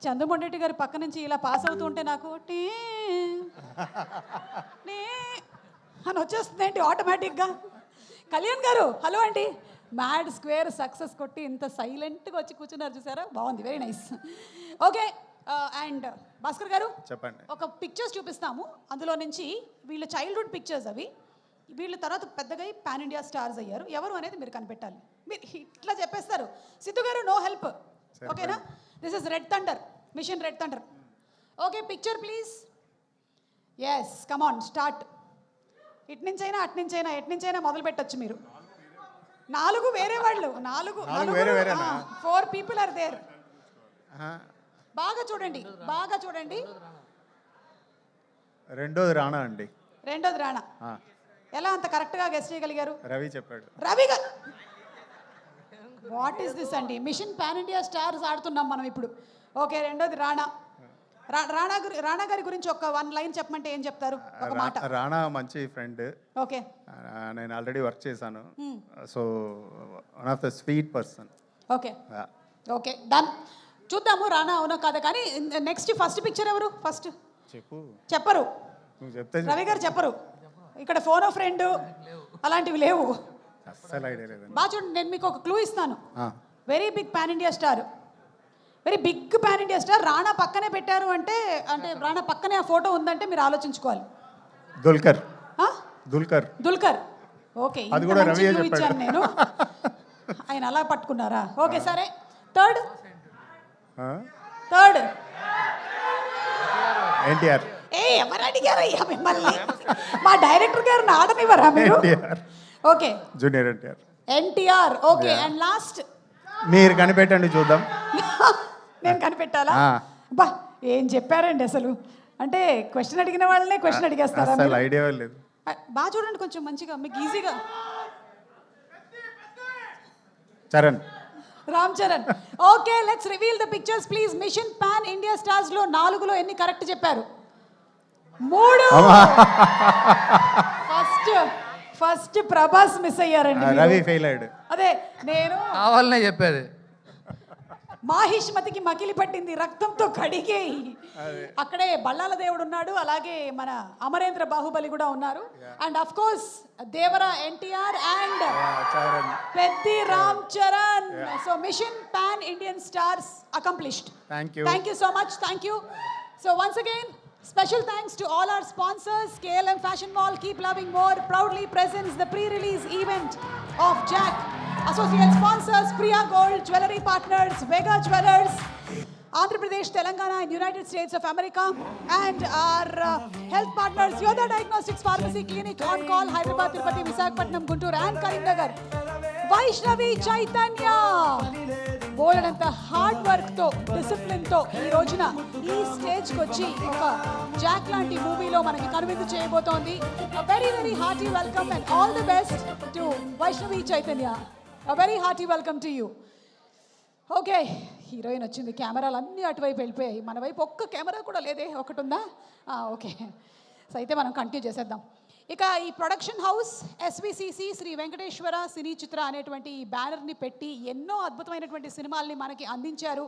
చంద్రమోహన్ రెడ్డి గారు పక్క నుంచి ఇలా పాస్ అవుతూ ఉంటే నాకు టీ టీ అని వచ్చేస్తుంది ఏంటి ఆటోమేటిక్గా. కళ్యాణ్ గారు హలో అండి. మ్యాడ్ స్క్వేర్ సక్సెస్ కొట్టి ఇంత సైలెంట్గా వచ్చి కూర్చున్నారు చూసారా, బాగుంది, very nice. Okay and Bhaskar గారు చెప్పండి. ఒక పిక్చర్స్ చూపిస్తాము, అందులో నుంచి వీళ్ళ చైల్డ్హుడ్ పిక్చర్స్ అవి. వీళ్ళ తర్వాత పెద్దగా పాన్ ఇండియా స్టార్స్ అయ్యారు, ఎవరు అనేది మీరు కనిపెట్టాలి. మీరు ఇట్లా చెప్పేస్తారు. సిద్ధు గారు నో హెల్ప్, ఓకేనా? This is red thunder, mission red thunder. Okay picture please. Yes come on start. ఇటు నుంచైనా అటు నుంచైనా ఎటు నుంచైనా మొదలు పెట్టచ్చు మీరు. 4 వేరే వాళ్ళు, 4 పీపుల్ ఆర్ దేర్. బాగా చూడండి, బాగా చూడండి. రెండోది రాణా అండి. రెండోది రాణా. ఎలా అంత కరెక్ట్గా గెస్ట్ చేయగలిగారు? రవి చెప్పాడు. రవి గారు వాట్ ఈస్ దిస్ అండి, మిషన్ పాన్ ఇండియా స్టార్స్ ఆడుతున్నాం మనం ఇప్పుడు. ఓకే రెండోది రాణా. రాణా గారి గురించి ఒక 1 లైన్ చెప్పమంటే ఏం చెప్తారు? ఒక మాట. రాణా మంచి ఫ్రెండ్. ఓకే నేను ఆల్రెడీ వర్క్ చేశాను. So one of the sweet person. Okay okay done. చూద్దాము రాణా అవునా కాదా. కానీ నెక్స్ట్ ఫస్ట్ పిక్చర్ ఎవరు? ఫస్ట్ చెప్పరు, నువ్వు చెప్తే రవి గారు చెప్పరు. ఇక్కడ ఫోన్ ఫ్రెండ్ అలాంటివి లేవు. అస్సలు ఐడియా లేదు. బాగా చూడండి, నేను మీకు ఒక క్లూ ఇస్తాను. Very big pan India star, very big pan India star. Rana పక్కనే పెట్టారు అంటే రాణా పక్కనే ఆ ఫోటో ఉందంటే మీరు ఆలోచించుకోవాలి. దుల్కర్. దుల్కర్. ఓకే అది కూడా రవి ఇచ్చాను నేను, ఆయన అలా పట్టుకున్నారా? ఓకే సరే. థర్డ్ ఎన్టీఆర్. ఎవరు అడిగారు అయ్యా మిమ్మల్ని? మా డైరెక్టర్ గారు ఆడనివ్వరా మీరు? Okay junior NTR. Okay and last మీరు కనిపెట్టండి చూద్దాం. నేను కనిపెట్టాలా? బా ఏం చెప్పారండి అసలు. అంటే క్వశ్చన్ అడిగిన వాళ్ళనే క్వశ్చన్ అడిగేస్తారా? అసలు ఐడియా లేదు. బాగా చూడండి కొంచెం మంచిగా, మీకు ఈజీగా. Charan. Ram Charan. Okay let's reveal the pictures please. Mission pan India stars లో 4లో ఎన్ని కరెక్ట్ చెప్పారు? 3. ఫస్ట్ ప్రభాస్ మిస్ అయ్యారండి. రవి ఫెయిల్ అయ్యాడు. అదే నేను కావాలనే చెప్పేది. మాహిష్మతికి మకిలి పట్టింది రక్తంతో కడిగే. అక్కడే బల్లాల దేవుడు ఉన్నాడు, అలాగే మన అమరేంద్ర బాహుబలి కూడా ఉన్నారు. And of course Devara NTR and Peddi Ram Charan. So mission pan Indian stars accomplished. Thank you so much. Thank you. So once again special thanks to all our sponsors. KLM Fashion Mall, Keep Loving More proudly presents the pre-release event of Jack. Associate sponsors Priya Gold, Jewelry Partners, Vega Jewelers, Andhra Pradesh, Telangana and United States of America, and our health partners Yoda Diagnostics Pharmacy Clinic, On Call, Hyderabad, Tirupati, Visakhapatnam, Guntur and Karimnagar. Vaishnavi Chaitanya బోల్డంత hard వర్క్తో డిసిప్లిన్తో ఈ రోజున ఈ స్టేజ్కి వచ్చి ఒక Jack లాంటి మూవీలో మనకి కనువిందు చేయబోతోంది. Very very hearty welcome and all the best to Vaishnavi Chaitanya. Very hearty welcome to you. Okay heroine వచ్చింది, కెమెరాలు అన్నీ అటువైపు వెళ్ళిపోయాయి, మన వైపు ఒక్క కెమెరా కూడా లేదే. ఒకటి ఉందా? ఓకే సో అయితే మనం కంటిన్యూ చేసేద్దాం. ఇక ఈ production house SVCC Sri Venkateswara Cine Chitra అనేటువంటి ఈ బ్యానర్ని పెట్టి ఎన్నో అద్భుతమైనటువంటి సినిమాల్ని మనకి అందించారు.